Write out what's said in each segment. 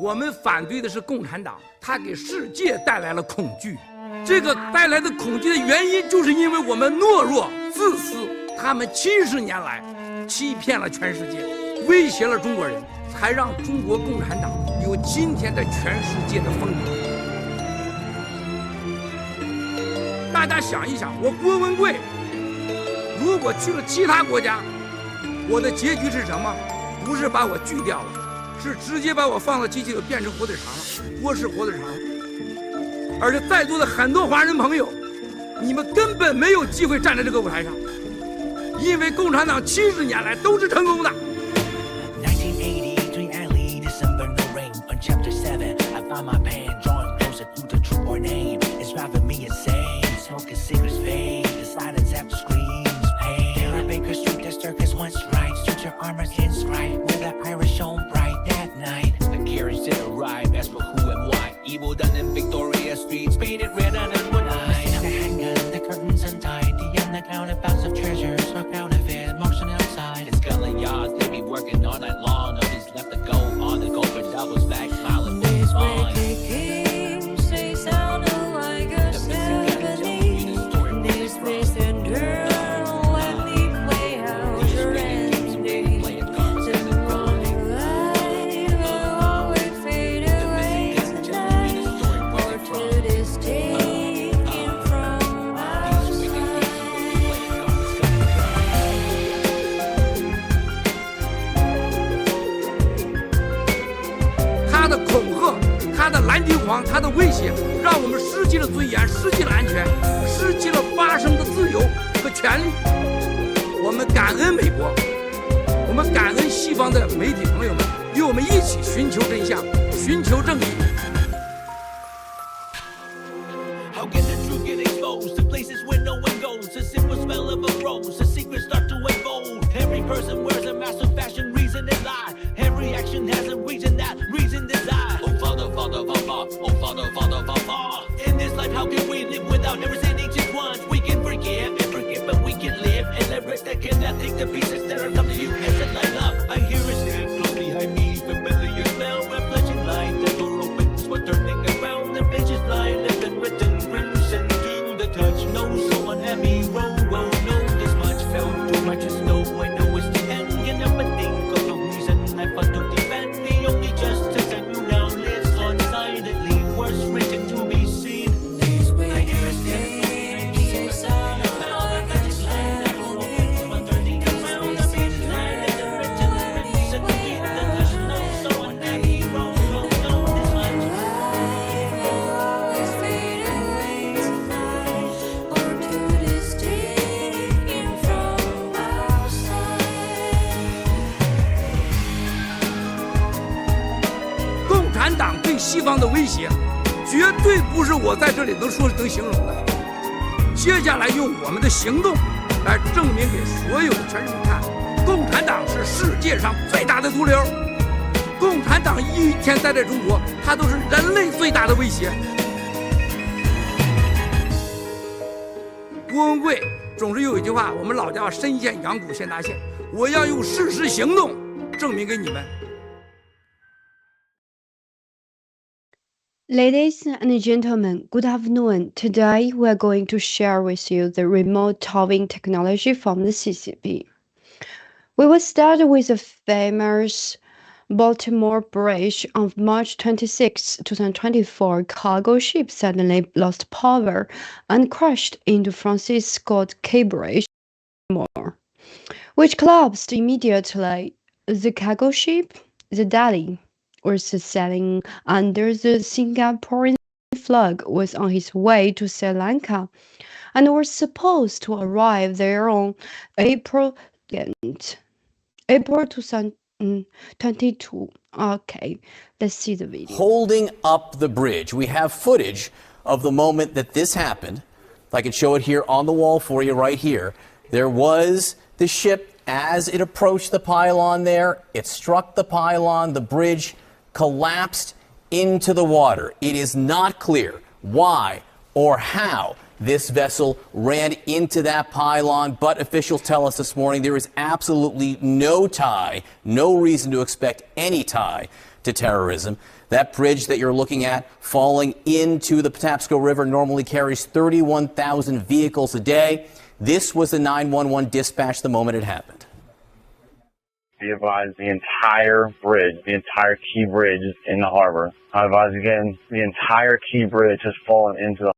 我们反对的是共产党，它给世界带来了恐惧。这个带来的恐惧的原因，就是因为我们懦弱、自私。他们70年来欺骗了全世界，威胁了中国人，才让中国共产党有今天在全世界的风格。大家想一想，我郭文贵如果去了其他国家，我的结局是什么？不是把我锯掉了，是直接把我放到机器里变成火腿肠了，郭氏火腿肠。而且在座的很多华人朋友，你们根本没有机会站在这个舞台上，因为共产党70年来都是成功的。Evil done in Victoria Street, painted red on one eye. The handgun, the curtains untied, the underground bounce of treasures, no counterfeit, marching outside. It's Scotland Yard, they be working all night long. Nobody's left to go on the go for doubles back, smiling with his mind. They sounded like a 70s. These space and girl, let me play out your ending. The morning light will always fade away tonight, or to this taking from our side. 他的恐吓，他的蓝金黄，他的威胁，让我们失去了尊严，失去了安全，失去了发声的自由和权利。我们感恩美国，我们感恩西方的媒体朋友们，与我们一起寻求真相，寻求正义。How can the truth get exposed to places where no one goes? The simple smell of a rose, the secrets start to unfold. Every person wears a mask of fashion, reason and lie. Every action has a reason, that reason desire. Oh Father, Father, Father, oh Father, Father, Father. In this life, how can we live without never sinning just once? We can forgive and forget, but we can live and let rest that cannot take the pieces that are come to you and set light up. I hear a step close behind me, familiar smell, a flashing light. The door opens, we're turning around, the pages lie, left and written, crimson to the touch. No, someone had me wrong, no, this much felt too much as though I know it's the end. You never think of the reason I fought to defend the only justice and you now lives on silently, words written to be seen. These wicked things, they sound like a slanted. I'm turning around, the pages lie, left and written, crimson to the touch. No, someone had me wrong, no, this much. Light will always fade away tonight, or to this taking from our side. 共产党对西方的威胁，绝对不是我在这里能形容的。接下来用我们的行动来证明给所有的全人民看，共产党是世界上最大的毒瘤。共产党一天待在中国，它都是人类最大的威胁。郭文贵总是有一句话，我们老叫深陷羊骨陷大陷，我要用事实行动证明给你们。Ladies and gentlemen, good afternoon. Today we are going to share with you the remote towing technology from the CCP. We will start with the famous Baltimore Bridge. On March 26, 2024, cargo ship suddenly lost power and crashed into Francis Scott Key Bridge, which collapsed immediately. The cargo ship, the Dali, was sailing under the Singaporean flag, was on his way to Sri Lanka and was supposed to arrive there on April 2022. Okay, let's see the video. Holding up the bridge. We have footage of the moment that this happened. I can show it here on the wall for you right here. There was the ship as it approached the pylon there. It struck the pylon. The bridge collapsed into the water. It is not clear why or how this vessel ran into that pylon, but officials tell us this morning there is absolutely no tie, no reason to expect any tie to terrorism. That bridge that you're looking at falling into the Patapsco River normally carries 31,000 vehicles a day. This was the 911 dispatch the moment it happened. Be advised the entire bridge, the entire key bridge is in the harbor. I advise again, the entire key bridge has fallen into the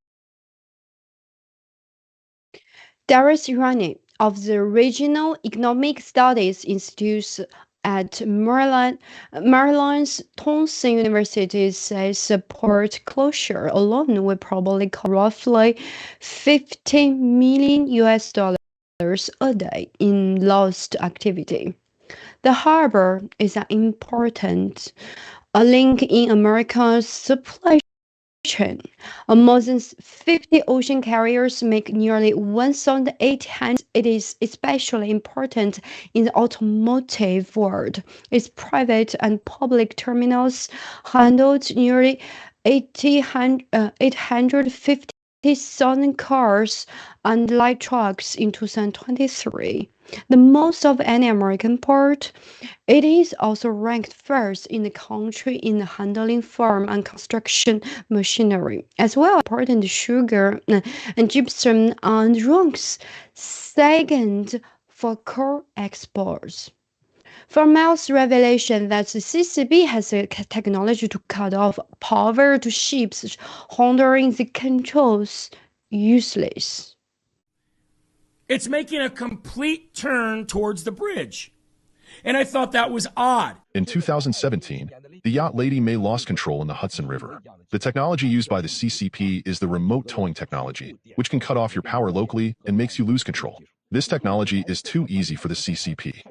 Darius Irani of the Regional Economic Studies Institute at Maryland's Towson University says the port closure alone will probably cost roughly $15 million a day in lost activity. The harbor is an important link in America's supply chain. More than 50 ocean carriers make nearly 1,800. It is especially important in the automotive world. Its private and public terminals handled nearly 850,000 cars and light trucks in 2023, the most of any American port. It is also ranked first in the country in handling farm and construction machinery, as well as important sugar and gypsum and rocks, second for coal exports. From Miles' revelation that the CCP has the technology to cut off power to ships holding the controls useless. It's making a complete turn towards the bridge. And I thought that was odd. In 2017, the yacht Lady May lost control in the Hudson River. The technology used by the CCP is the remote towing technology, which can cut off your power locally and makes you lose control. This technology is too easy for the CCP.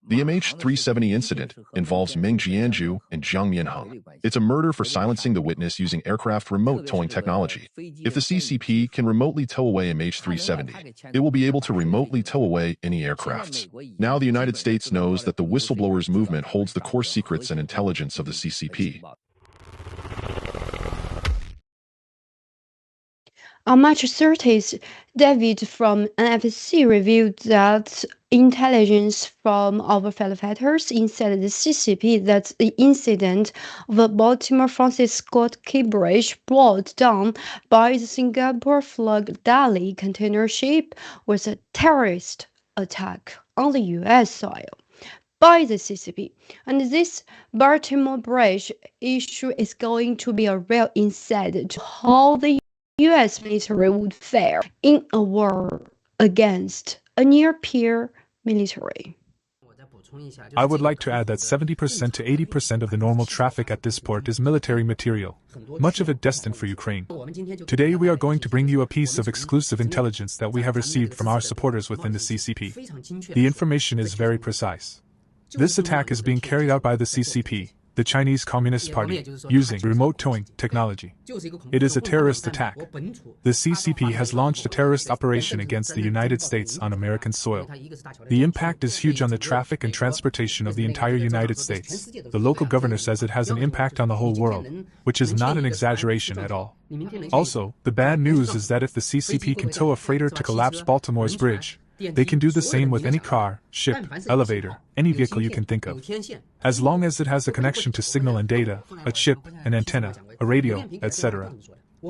The MH370 incident involves Meng Jianzhu and Jiang Mianheng. It's a murder for silencing the witness using aircraft remote towing technology. If the CCP can remotely tow away MH370, it will be able to remotely tow away any aircrafts. Now the United States knows that the whistleblowers movement holds the core secrets and intelligence of the CCP. On March 30th, David from NFSC revealed that intelligence from our fellow fighters inside the CCP that the incident of the Baltimore Francis Scott Key Bridge brought down by the Singapore flag Dali container ship was a terrorist attack on the U.S. soil by the CCP. And this Baltimore Bridge issue is going to be a real insight to how the U.S. military would fare in a war against a near-peer military. I would like to add that 70% to 80% of the normal traffic at this port is military material, much of it destined for Ukraine. Today we are going to bring you a piece of exclusive intelligence that we have received from our supporters within the CCP. The information is very precise. This attack is being carried out by the CCP, the Chinese Communist Party, using remote towing technology. It is a terrorist attack. The CCP has launched a terrorist operation against the United States on American soil. The impact is huge on the traffic and transportation of the entire United States. The local governor says it has an impact on the whole world, which is not an exaggeration at all. Also, the bad news is that if the CCP can tow a freighter to collapse Baltimore's bridge, they can do the same with any car, ship, elevator, any vehicle you can think of. As long as it has a connection to signal and data, a chip, an antenna, a radio, etc.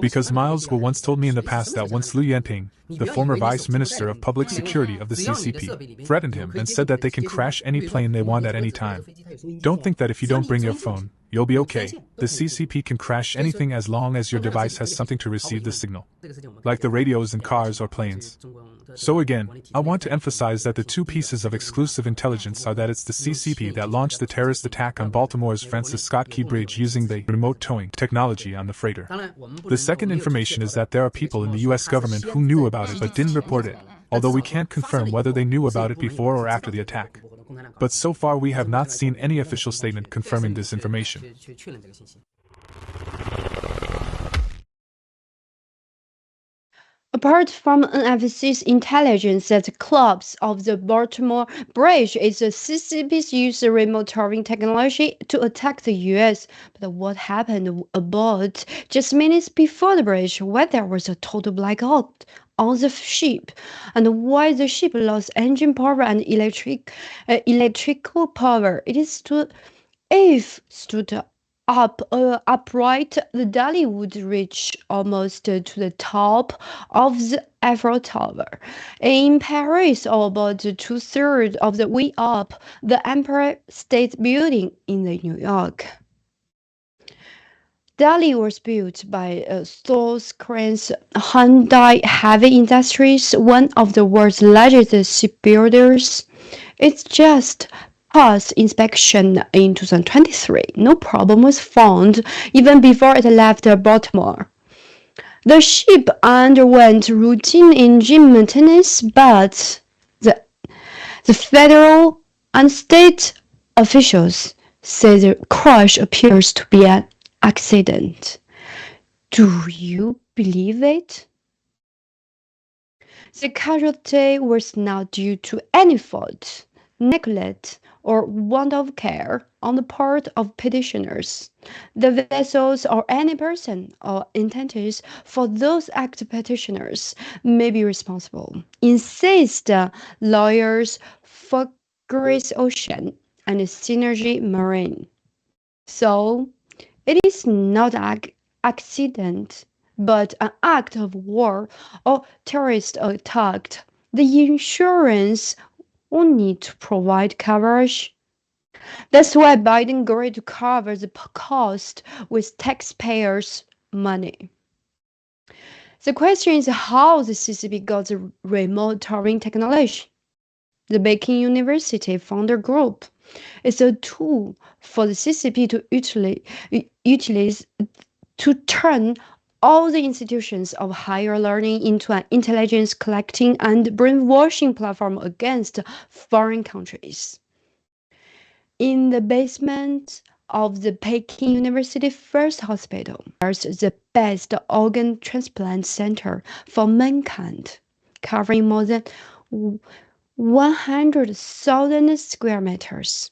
Because Miles once told me in the past that once Liu Yanping, the former vice minister of public security of the CCP, threatened him and said that they can crash any plane they want at any time. Don't think that if you don't bring your phone, you'll be okay. The CCP can crash anything as long as your device has something to receive the signal, like the radios in cars or planes. So again, I want to emphasize that the two pieces of exclusive intelligence are that it's the CCP that launched the terrorist attack on Baltimore's Francis Scott Key Bridge using the remote towing technology on the freighter. The second information is that there are people in the US government who knew about it but didn't report it, although we can't confirm whether they knew about it before or after the attack. But so far we have not seen any official statement confirming this information. Apart from NFSC's intelligence that the collapse of the Baltimore Bridge is the CCP's use of remote towing technology to attack the US. But what happened about just minutes before the bridge when there was a total blackout on the ship, and why the ship lost engine power and electrical power? It is stood upright, the Dali would reach almost to the top of the Eiffel Tower. In Paris, or about 2/3 of the way up, the Empire State Building in New York. Dali was built by South Hyundai Heavy Industries, one of the world's largest shipbuilders. It's just passed inspection in 2023. No problem was found even before it left Baltimore. The ship underwent routine engine maintenance, but the federal and state officials say the crash appears to be an accident. Do you believe it? The casualty was not due to any fault, neglect, or want of care on the part of petitioners, the vessels, or any person or entities for those act petitioners may be responsible, insist lawyers for Grace Ocean and Synergy Marine. So, it is not an accident, but an act of war or terrorist attack. The insurance will need to provide coverage. That's why Biden agreed to cover the cost with taxpayers' money. The question is how the CCP got the remote towing technology. The Peking University Founder Group is a tool for the CCP to utilize to turn all the institutions of higher learning into an intelligence collecting and brainwashing platform against foreign countries. In the basement of the Peking University First Hospital, there's the best organ transplant center for mankind, covering more than 100,000 square meters.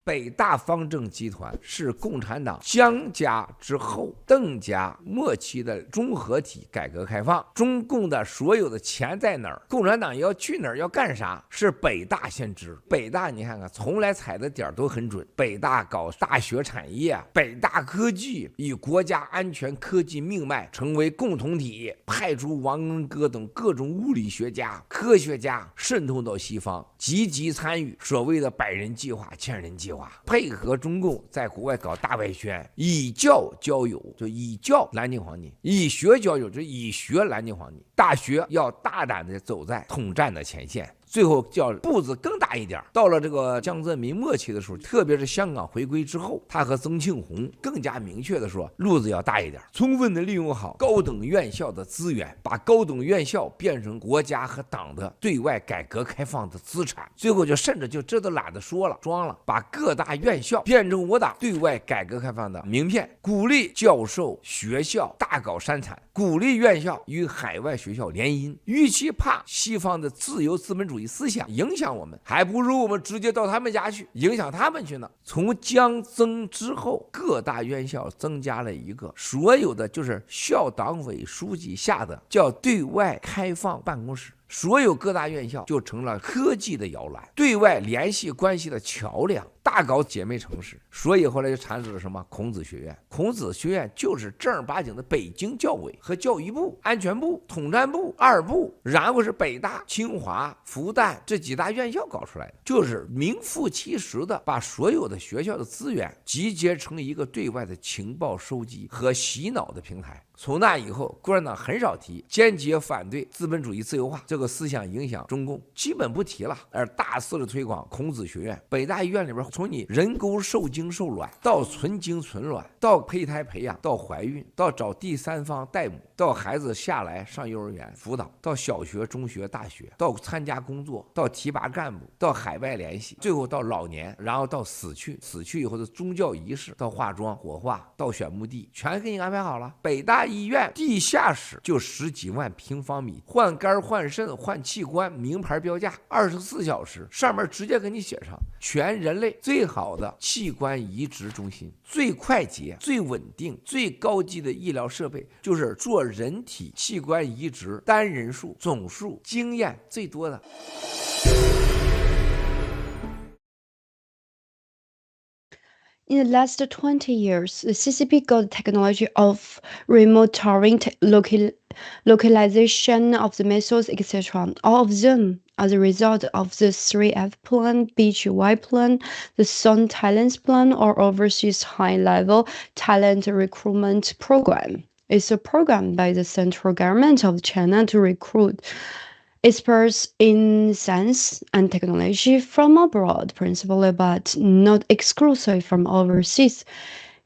北大方正集团是共产党江家之后邓家末期的综合体改革开放。中共的所有的钱在哪儿，共产党要去哪儿，要干啥，是北大先知。北大你看看，从来踩的点都很准。北大搞大学产业，北大科技以国家安全科技命脉成为共同体，派出王恩哥等各种物理学家、科学家渗透到西方，积极参与所谓的100人计划、1000人计划。配合中共在国外搞大外宣，以教交友，就以教南京皇帝，以学交友，就以学南京皇帝。大学要大胆的走在统战的前线，最后叫步子更大一点。到了这个江泽民末期的时候，特别是香港回归之后，他和曾庆红更加明确的说，路子要大一点，充分的利用好高等院校的资源，把高等院校变成国家和党的对外改革开放的资产。最后就甚至就这都懒得说了，装了，把各大院校变成我党对外改革开放的名片，鼓励教授学校大搞山产，鼓励院校与海外学校联姻。与其怕西方的自由资本主义思想影响我们，还不如我们直接到他们家去影响他们去呢。从江增之后，各大院校增加了一个所有的就是校党委书记下的叫对外开放办公室，所有各大院校就成了科技的摇篮，对外联系关系的桥梁，大搞姐妹城市。所以后来就产生了什么孔子学院。孔子学院就是正儿八经的北京教委和教育部、安全部、统战部、二部，然后是北大、清华、复旦这几大院校搞出来的，就是名副其实的把所有的学校的资源集结成一个对外的情报收集和洗脑的平台。从那以后，共产党很少提坚决反对资本主义自由化这个思想影响中共，基本不提了，而大肆的推广孔子学院。北大医院里边，从你人工受精受卵到存精存卵，到胚胎培养，到怀孕，到找第三方代母，到孩子下来上幼儿园辅导，到小学、中学、大学，到参加工作，到提拔干部，到海外联系，最后到老年，然后到死去以后的宗教仪式，到化妆、火化，到选墓地，全给你安排好了。北大医院地下室就10几万平方米，换肝换肾换器官，名牌标价，24小时，上面直接给你写上全人类最好的器官移植中心，最快捷、最稳定、最高级的医疗设备，就是做人体器官移植单人数、总数、经验最多的。In the last 20 years, the CCP got the technology of remote targeting, localization of the missiles, etc. All of them as a result of the 3F plan, BGY plan, the Sun Talents plan, or overseas high-level talent recruitment program. It's a program by the central government of China to recruit experts in science and technology from abroad, principally, but not exclusively from overseas.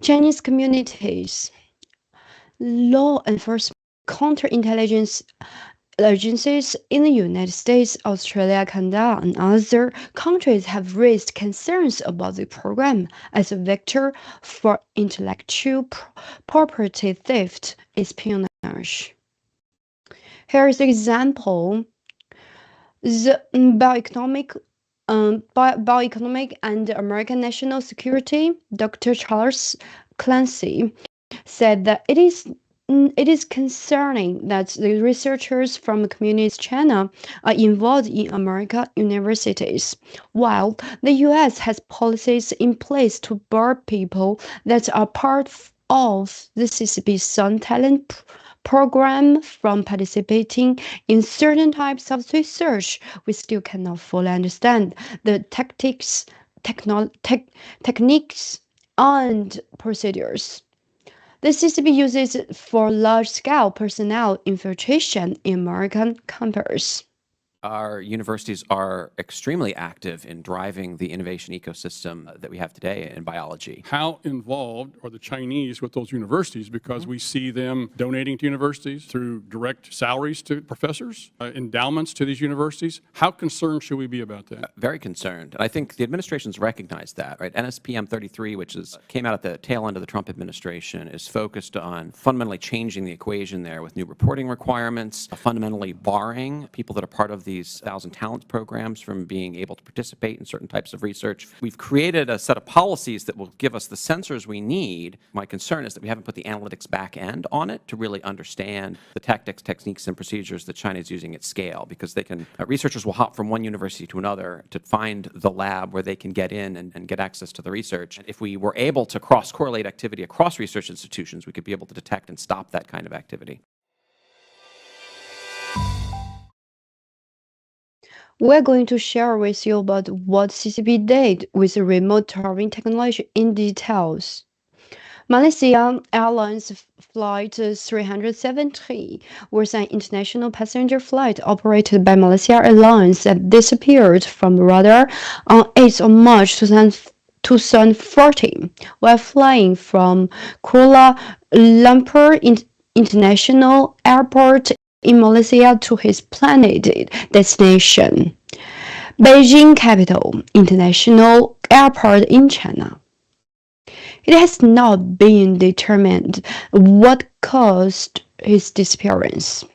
Chinese communities, law enforcement, counterintelligence agencies in the United States, Australia, Canada, and other countries have raised concerns about the program as a vector for intellectual property theft, espionage. Here is an example. The bioeconomic and American national security, Dr. Charles Clancy, said that it is concerning that the researchers from communist China are involved in American universities, while the U.S. has policies in place to bar people that are part of the CCP Sun Talent program from participating in certain types of research. We still cannot fully understand the techniques and procedures the CCP uses for large-scale personnel infiltration in American campus. Our universities are extremely active in driving the innovation ecosystem that we have today in biology. How involved are the Chinese with those universities? Because we see them donating to universities through direct salaries to professors, endowments to these universities. How concerned should we be about that? Very concerned. And I think the administration's recognized that, right? NSPM33, which came out at the tail end of the Trump administration, is focused on fundamentally changing the equation there with new reporting requirements, fundamentally barring people that are part of these 1,000 Talents programs from being able to participate in certain types of research. We've created a set of policies that will give us the sensors we need. My concern is that we haven't put the analytics back end on it to really understand the tactics, techniques, and procedures that China is using at scale, because they can, researchers will hop from one university to another to find the lab where they can get in and get access to the research. If we were able to cross-correlate activity across research institutions, we could be able to detect and stop that kind of activity. We're going to share with you about what CCP did with the remote targeting technology in details. Malaysia Airlines Flight 370 was an international passenger flight operated by Malaysia Airlines that disappeared from radar on 8th of March 2014 while flying from Kuala Lumpur International Airport in Malaysia to his planned destination, Beijing Capital International Airport in China. It has not been determined what caused his disappearance.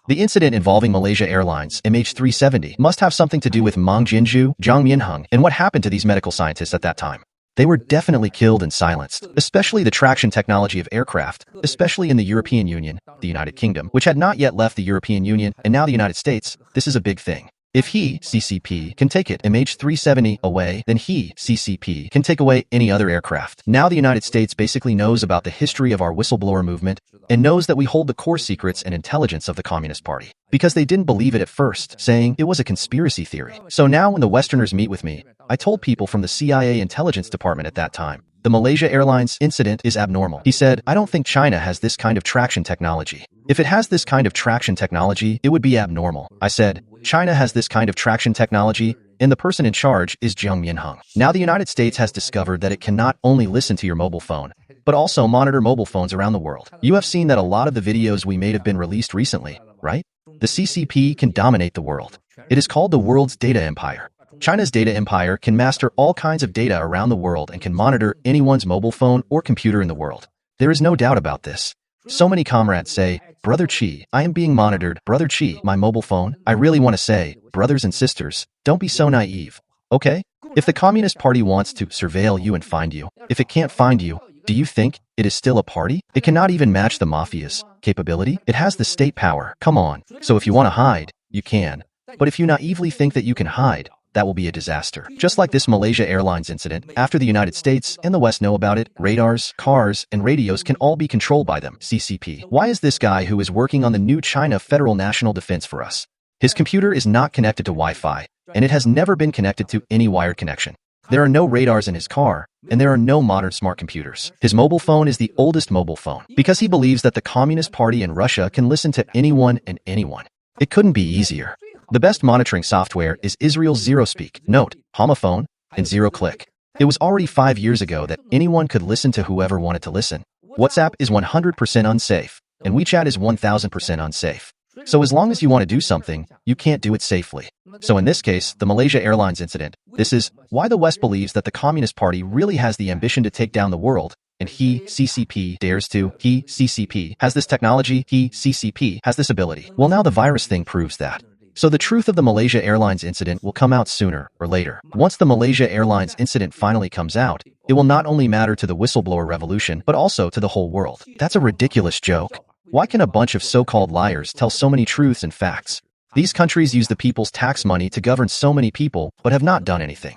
The incident involving Malaysia Airlines MH370 must have something to do with Meng Jinzhu, Zhang Minheng, and what happened to these medical scientists at that time. They were definitely killed and silenced, especially the traction technology of aircraft, especially in the European Union, the United Kingdom, which had not yet left the European Union, and now the United States. This is a big thing. If he, CCP, can take it, MH370, away, then he, CCP, can take away any other aircraft. Now the United States basically knows about the history of our whistleblower movement and knows that we hold the core secrets and intelligence of the Communist Party. Because they didn't believe it at first, saying it was a conspiracy theory. So now when the Westerners meet with me, I told people from the CIA intelligence department at that time, the Malaysia Airlines incident is abnormal. He said, I don't think China has this kind of traction technology. If it has this kind of traction technology, it would be abnormal. I said, China has this kind of traction technology, and the person in charge is Zhang Minheng. Now the United States has discovered that it can not only listen to your mobile phone, but also monitor mobile phones around the world. You have seen that a lot of the videos we made have been released recently, right? The CCP can dominate the world. It is called the world's data empire. China's data empire can master all kinds of data around the world and can monitor anyone's mobile phone or computer in the world. There is no doubt about this. So many comrades say, Brother Chi, I am being monitored. Brother Chi, my mobile phone. I really want to say, brothers and sisters, don't be so naive. Okay? If the Communist Party wants to surveil you and find you, if it can't find you, do you think it is still a party? It cannot even match the mafia's capability. It has the state power. Come on. So if you want to hide, you can. But if you naively think that you can hide, that will be a disaster. Just like this Malaysia Airlines incident, after the United States and the West know about it, radars, cars, and radios can all be controlled by them, CCP. Why is this guy who is working on the new China Federal National Defense for us? His computer is not connected to Wi-Fi, and it has never been connected to any wired connection. There are no radars in his car, and there are no modern smart computers. His mobile phone is the oldest mobile phone, because he believes that the Communist Party in Russia can listen to anyone and anyone. It couldn't be easier. The best monitoring software is Israel's ZeroSpeak, Note, Homophone, and ZeroClick. It was already 5 years ago that anyone could listen to whoever wanted to listen. WhatsApp is 100% unsafe, and WeChat is 1000% unsafe. So as long as you want to do something, you can't do it safely. So in this case, the Malaysia Airlines incident, this is why the West believes that the Communist Party really has the ambition to take down the world, and he, CCP, dares to. He, CCP, has this technology. He, CCP, has this ability. Well, now the virus thing proves that. So the truth of the Malaysia Airlines incident will come out sooner or later. Once the Malaysia Airlines incident finally comes out, it will not only matter to the whistleblower revolution, but also to the whole world. That's a ridiculous joke. Why can a bunch of so-called liars tell so many truths and facts? These countries use the people's tax money to govern so many people, but have not done anything.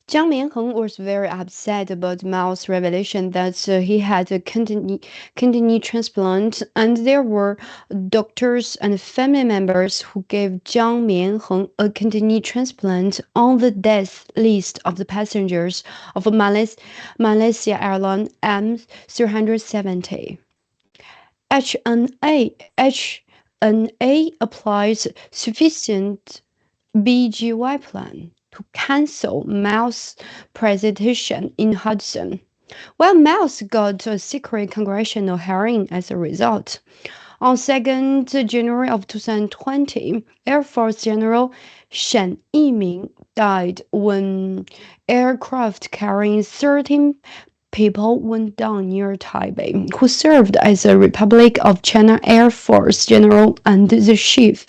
Jiang Mianheng was very upset about Mao's revelation that he had a kidney transplant, and there were doctors and family members who gave Jiang Mianheng a kidney transplant on the death list of the passengers of Malaysia Airlines M370. HNA applies sufficient BGY plan to cancel Mao's presentation in Hudson. Well, Mao's got a secret congressional hearing as a result. On 2nd January of 2020, Air Force General Shen Yiming died when aircraft carrying 13 people went down near Taipei, who served as a Republic of China Air Force General and the Chief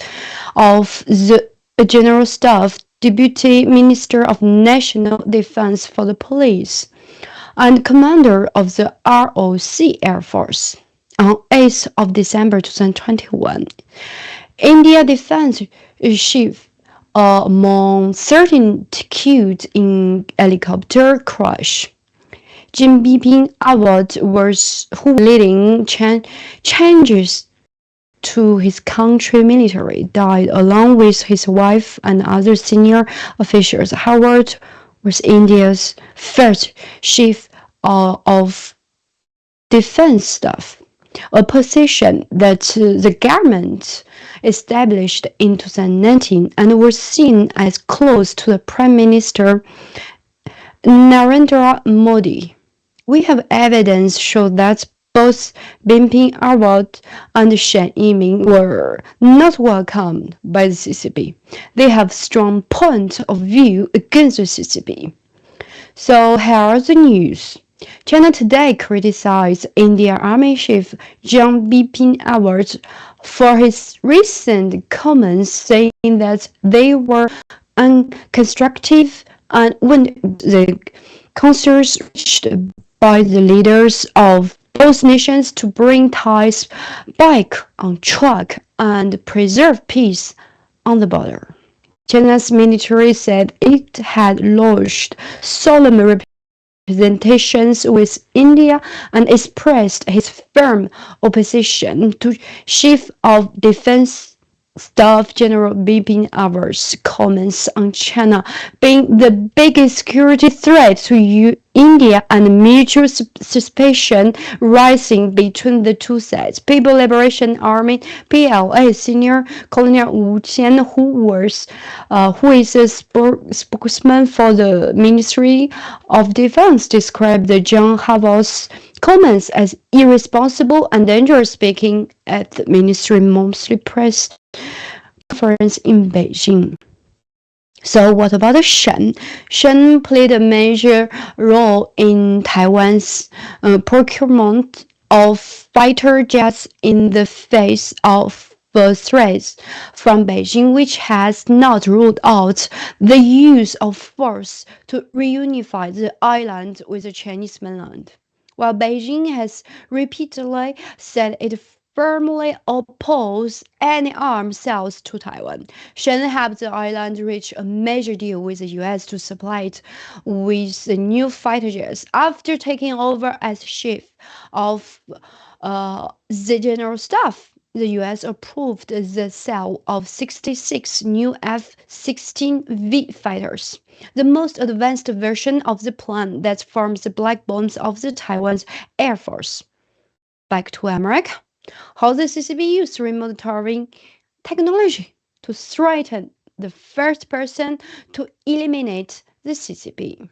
of the General Staff, Deputy Minister of National Defense for the Police, and Commander of the ROC Air Force. On 8th of December 2021, India Defense Chief among 13 killed in helicopter crash. Jim Bipin Awad was who leading changes to his country military, died along with his wife and other senior officials. Howard was India's first chief of defense staff, a position that the government established in 2019 and was seen as close to the Prime Minister Narendra Modi. We have evidence show that both Bipin Awad and Shen Yiming were not welcomed by the CCP. They have strong point of view against the CCP. So here are the news. China Today criticized India Army Chief Jiang Bipin Awad for his recent comments, saying that they were unconstructive and when the concerns reached by the leaders of both nations to bring ties back on track and preserve peace on the border. China's military said it had lodged solemn representations with India and expressed its firm opposition to Chief of Defense Staff General Bipin Awad's comments on China being the biggest security threat to India and mutual suspicion rising between the two sides. People Liberation Army (PLA) senior Colonel Wu Qian, who is a spokesman for the Ministry of Defense, described the Jiang Awad's comments as irresponsible and dangerous, speaking at the ministry monthly press conference in Beijing. So what about Shen? Shen played a major role in Taiwan's procurement of fighter jets in the face of threats from Beijing, which has not ruled out the use of force to reunify the island with the Chinese mainland. While Beijing has repeatedly said it firmly oppose any arms sales to Taiwan. Shen helped the island reach a major deal with the US to supply it with the new fighter jets. After taking over as chief of the general staff, the US approved the sale of 66 new F-16V fighters, the most advanced version of the plane that forms the backbones of the Taiwan's Air Force. Back to America, how the CCP used remote towing technology to threaten the first person to eliminate the CCP.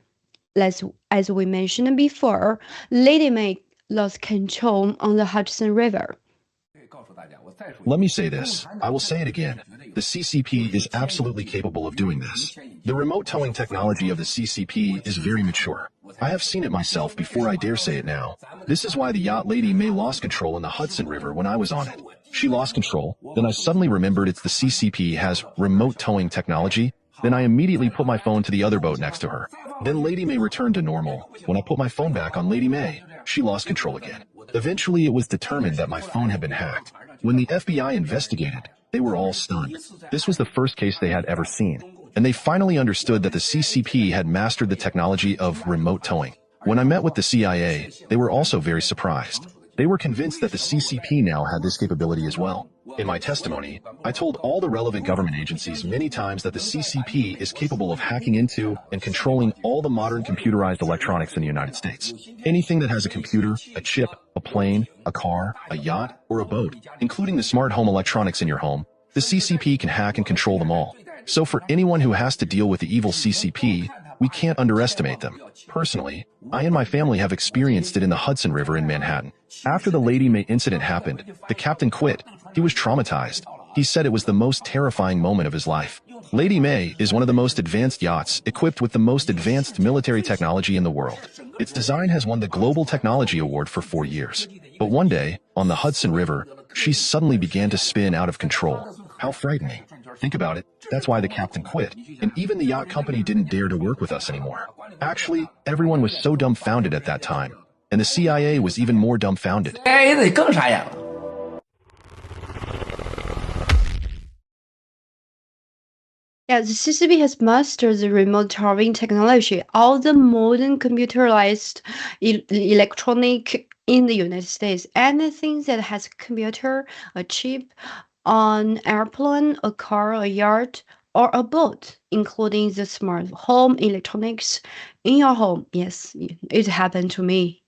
As we mentioned before, Lady May lost control on the Hudson River. Let me say this. I will say it again. The CCP is absolutely capable of doing this. The remote towing technology of the CCP is very mature. I have seen it myself before I dare say it now. This is why the yacht Lady May lost control in the Hudson River when I was on it. She lost control, then I suddenly remembered it's the CCP has remote towing technology. Then I immediately put my phone to the other boat next to her. Then Lady May returned to normal. When I put my phone back on Lady May, she lost control again. Eventually, it was determined that my phone had been hacked. When the FBI investigated, they were all stunned. This was the first case they had ever seen, and they finally understood that the CCP had mastered the technology of remote towing. When I met with the CIA, they were also very surprised. They were convinced that the CCP now had this capability as well. In my testimony, I told all the relevant government agencies many times that the CCP is capable of hacking into and controlling all the modern computerized electronics in the United States. Anything that has a computer, a chip, a plane, a car, a yacht, or a boat, including the smart home electronics in your home, the CCP can hack and control them all. So for anyone who has to deal with the evil CCP, we can't underestimate them. Personally, I and my family have experienced it in the Hudson River in Manhattan. After the Lady May incident happened, the captain quit. He was traumatized. He said it was the most terrifying moment of his life. Lady May is one of the most advanced yachts equipped with the most advanced military technology in the world. Its design has won the Global Technology Award for 4 years. But one day, on the Hudson River, she suddenly began to spin out of control. How frightening. Think about it. That's why the captain quit. And even the yacht company didn't dare to work with us anymore. Actually, everyone was so dumbfounded at that time. And the CIA was even more dumbfounded. Yeah, the CCP has mastered the remote towing technology, all the modern computerized electronic in the United States. Anything that has a computer, a chip, an airplane, a car, a yacht, or a boat, including the smart home electronics in your home. Yes, it happened to me.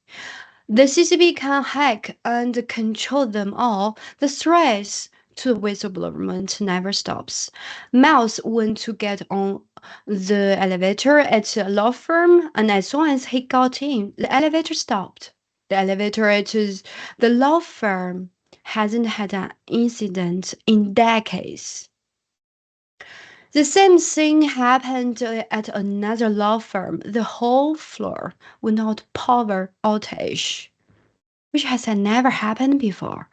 The CCP can hack and control them all. The threats to the whistleblower never stops. Miles went to get on the elevator at a law firm, and as soon as he got in, the elevator stopped. The elevator at the law firm hasn't had an incident in decades. The same thing happened at another law firm. The whole floor went out power outage, which has never happened before.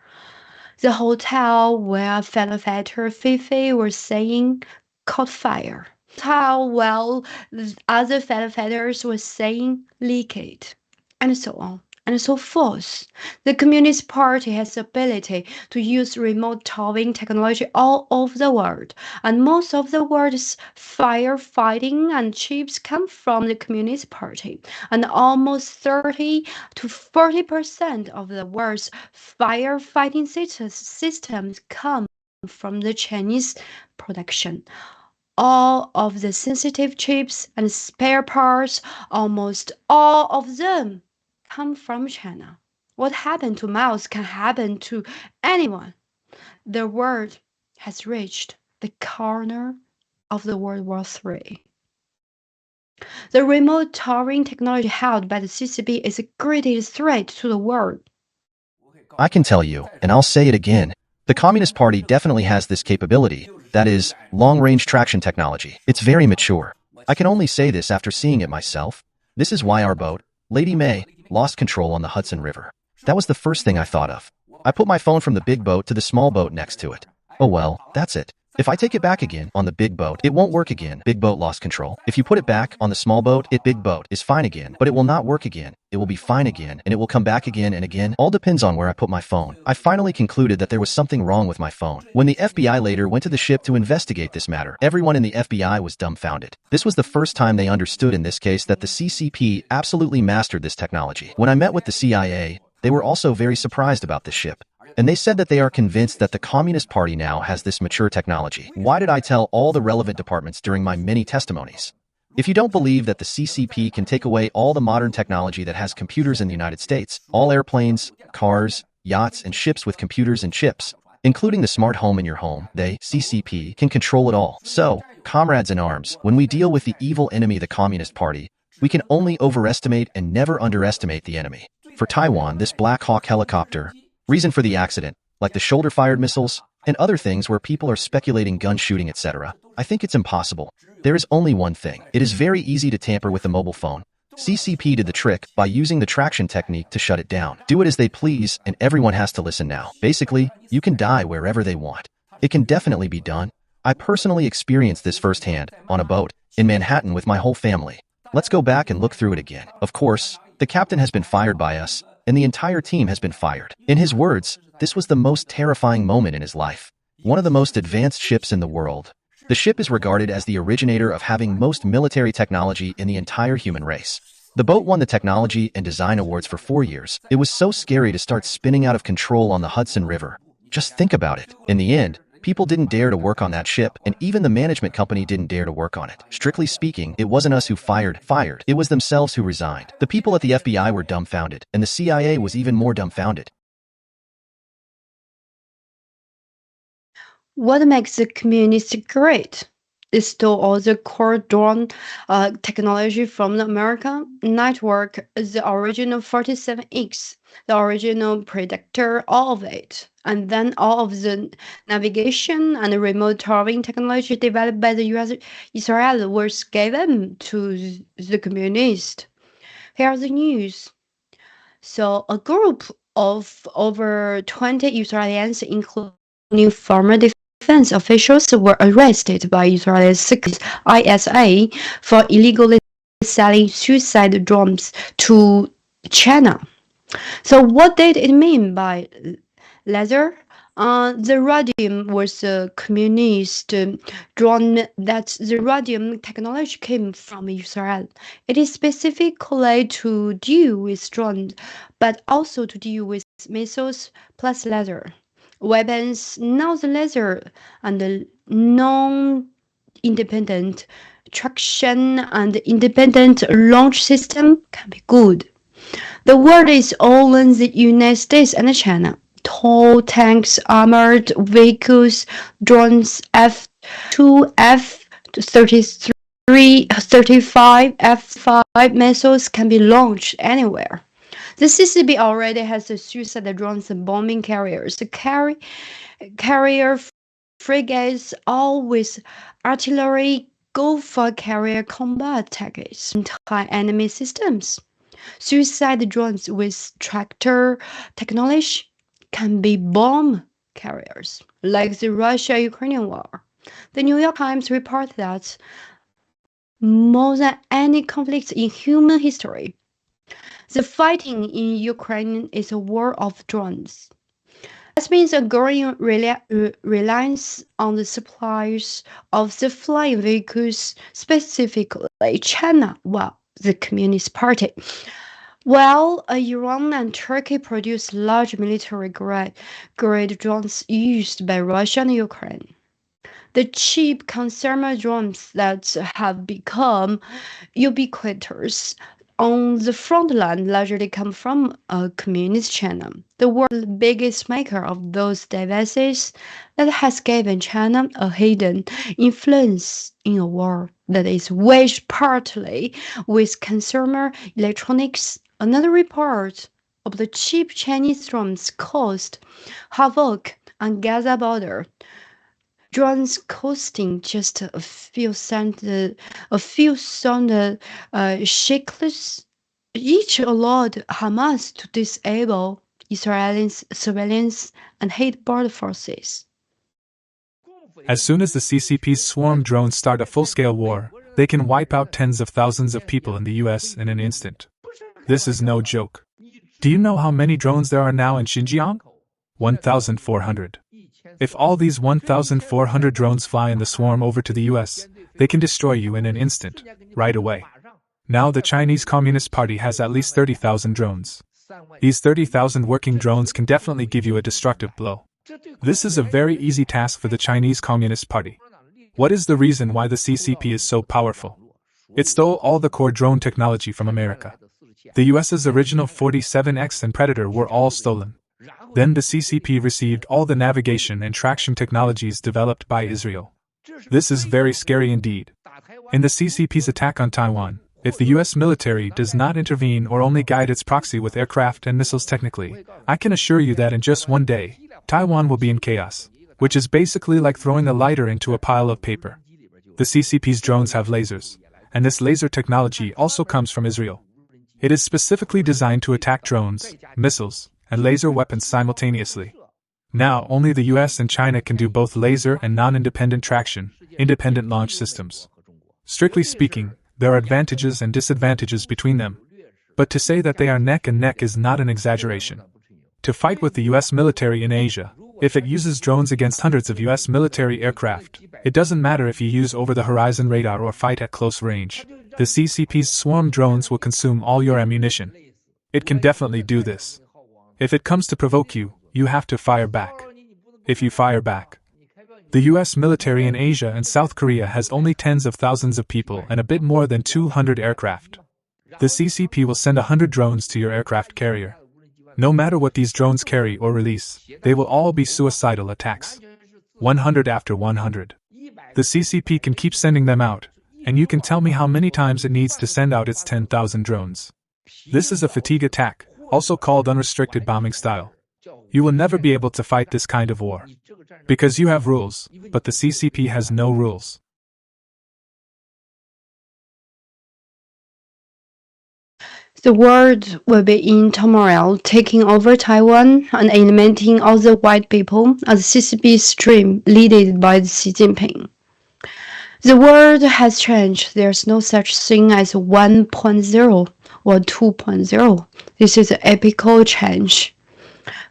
The hotel where fellow fighter Fifi was saying caught fire. While the other fellow fighters were saying leakage, and so on and so forth. The Communist Party has the ability to use remote towing technology all over the world, and most of the world's firefighting and chips come from the Communist Party, and almost 30 to 40% of the world's firefighting systems come from the Chinese production. All of the sensitive chips and spare parts, almost all of them, come from China. What happened to Miles can happen to anyone. The world has reached the corner of the World War III. The remote towing technology held by the CCP is the greatest threat to the world. I can tell you, and I'll say it again, the Communist Party definitely has this capability, that is, long-range traction technology. It's very mature. I can only say this after seeing it myself. This is why our boat, Lady May, lost control on the Hudson River. That was the first thing I thought of. I put my phone from the big boat to the small boat next to it. Oh well, that's it. If I take it back again on the big boat, it won't work again. Big boat lost control. If you put it back on the small boat, big boat is fine again, but it will not work again. It will be fine again, and it will come back again and again. All depends on where I put my phone. I finally concluded that there was something wrong with my phone. When the FBI later went to the ship to investigate this matter, everyone in the FBI was dumbfounded. This was the first time they understood in this case that the CCP absolutely mastered this technology. When I met with the CIA, they were also very surprised about this ship. And they said that they are convinced that the Communist Party now has this mature technology. Why did I tell all the relevant departments during my many testimonies? If you don't believe that the CCP can take away all the modern technology that has computers in the United States, all airplanes, cars, yachts, and ships with computers and chips, including the smart home in your home, they, CCP, can control it all. So, comrades in arms, when we deal with the evil enemy, the Communist Party, we can only overestimate and never underestimate the enemy. For Taiwan, this Black Hawk helicopter, reason for the accident, like the shoulder-fired missiles, and other things where people are speculating gun shooting, etc. I think it's impossible. There is only one thing. It is very easy to tamper with the mobile phone. CCP did the trick by using the traction technique to shut it down. Do it as they please, and everyone has to listen now. Basically, you can die wherever they want. It can definitely be done. I personally experienced this firsthand, on a boat, in Manhattan with my whole family. Let's go back and look through it again. Of course, the captain has been fired by us, and the entire team has been fired. In his words, this was the most terrifying moment in his life. One of the most advanced ships in the world. The ship is regarded as the originator of having most military technology in the entire human race. The boat won the technology and design awards for 4 years. It was so scary to start spinning out of control on the Hudson River. Just think about it. In the end, people didn't dare to work on that ship, and even the management company didn't dare to work on it. Strictly speaking, it wasn't us who fired. It was themselves who resigned. The people at the FBI were dumbfounded, and the CIA was even more dumbfounded. What makes the communists great? They stole all the core drone technology from the American network, the original 47X, the original predictor, all of it. And then all of the navigation and remote towing technology developed by the US, Israel was given to the communists. Here's the news. So a group of over 20 Israelis, including former defense officials, were arrested by Israel's secret ISA for illegally selling suicide drones to China. So what did it mean by laser? The radium was a communist drone that the radium technology came from Israel. It is specifically to deal with drones, but also to deal with missiles plus laser weapons. Now the laser and the non-independent traction and independent launch system can be good. The world is all in the United States and China. Tall tanks, armored vehicles, drones, F-2, F-33, 35, F-5 missiles can be launched anywhere. The CCP already has the suicide drones and bombing carriers, the carrier frigates, all with artillery, Gopher carrier combat tactics, anti-enemy systems. Suicide drones with tractor technology can be bomb carriers, like the Russia-Ukrainian war. The New York Times reported that more than any conflict in human history, the fighting in Ukraine is a war of drones. This means a growing reliance on the suppliers of the flying vehicles, specifically China, the Communist Party. While Iran and Turkey produce large military-grade drones used by Russia and Ukraine. The cheap consumer drones that have become ubiquitous on the front line largely come from communist China, the world's biggest maker of those devices that has given China a hidden influence in a war that is waged partly with consumer electronics. Another report of the cheap Chinese drones caused havoc on Gaza border. Drones costing just a few shekels each allowed Hamas to disable Israeli surveillance and hate border forces. As soon as the CCP's swarm drones start a full-scale war, they can wipe out tens of thousands of people in the US in an instant. This is no joke. Do you know how many drones there are now in Xinjiang? 1,400. If all these 1,400 drones fly in the swarm over to the US, they can destroy you in an instant, right away. Now the Chinese Communist Party has at least 30,000 drones. These 30,000 working drones can definitely give you a destructive blow. This is a very easy task for the Chinese Communist Party. What is the reason why the CCP is so powerful? It stole all the core drone technology from America. The US's original 47X and Predator were all stolen. Then the CCP received all the navigation and traction technologies developed by Israel. This is very scary indeed. In the CCP's attack on Taiwan, if the US military does not intervene or only guide its proxy with aircraft and missiles technically, I can assure you that in just one day, Taiwan will be in chaos, which is basically like throwing a lighter into a pile of paper. The CCP's drones have lasers, and this laser technology also comes from Israel. It is specifically designed to attack drones, missiles, and laser weapons simultaneously. Now, only the US and China can do both laser and non-independent traction, independent launch systems. Strictly speaking, there are advantages and disadvantages between them. But to say that they are neck and neck is not an exaggeration. To fight with the US military in Asia, if it uses drones against hundreds of US military aircraft, it doesn't matter if you use over-the-horizon radar or fight at close range. The CCP's swarm drones will consume all your ammunition. It can definitely do this. If it comes to provoke you, you have to fire back. If you fire back, the US military in Asia and South Korea has only tens of thousands of people and a bit more than 200 aircraft. The CCP will send 100 drones to your aircraft carrier. No matter what these drones carry or release, they will all be suicidal attacks. 100 after 100. The CCP can keep sending them out, and you can tell me how many times it needs to send out its 10,000 drones. This is a fatigue attack, also called unrestricted bombing style. You will never be able to fight this kind of war. Because you have rules, but the CCP has no rules. The world will be in turmoil, taking over Taiwan and eliminating all the white people as CCP's dream led by Xi Jinping. The world has changed. There's no such thing as 1.0 or 2.0. This is an epical change.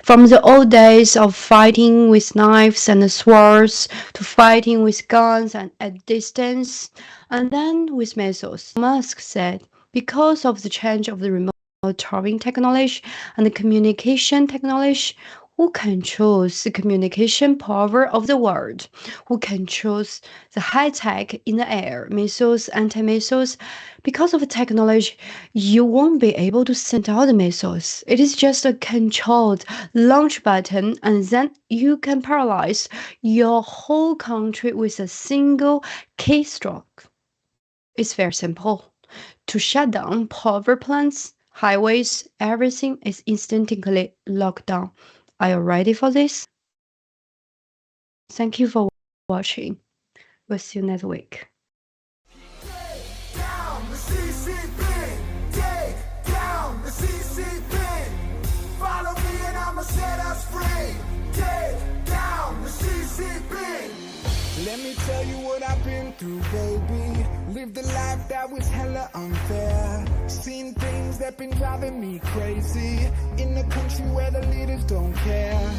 From the old days of fighting with knives and swords to fighting with guns and at distance, and then with missiles. Musk said, because of the change of the remote towing technology and the communication technology, who controls the communication power of the world? Who controls the high-tech in the air, missiles, anti-missiles? Because of the technology, you won't be able to send out the missiles. It is just a controlled launch button, and then you can paralyze your whole country with a single keystroke. It's very simple. To shut down power plants, highways, everything is instantly locked down. Are you ready for this? Thank you for watching. We'll see you next week. Down the CCP, take down the CCP. Follow me and I'ma set us free. Take down the CCP. Let me tell you what I've been through, baby. Lived a life that was hella unfair. Seen things that been driving me crazy. In a country where the leaders don't care.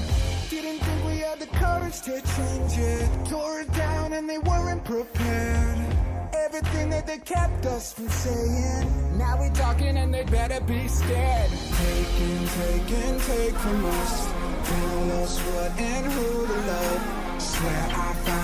Didn't think we had the courage to change it. Tore it down and they weren't prepared. Everything that they kept us from saying. Now we're talking and they better be scared. Take from us. Tell us what and who to love. Swear I found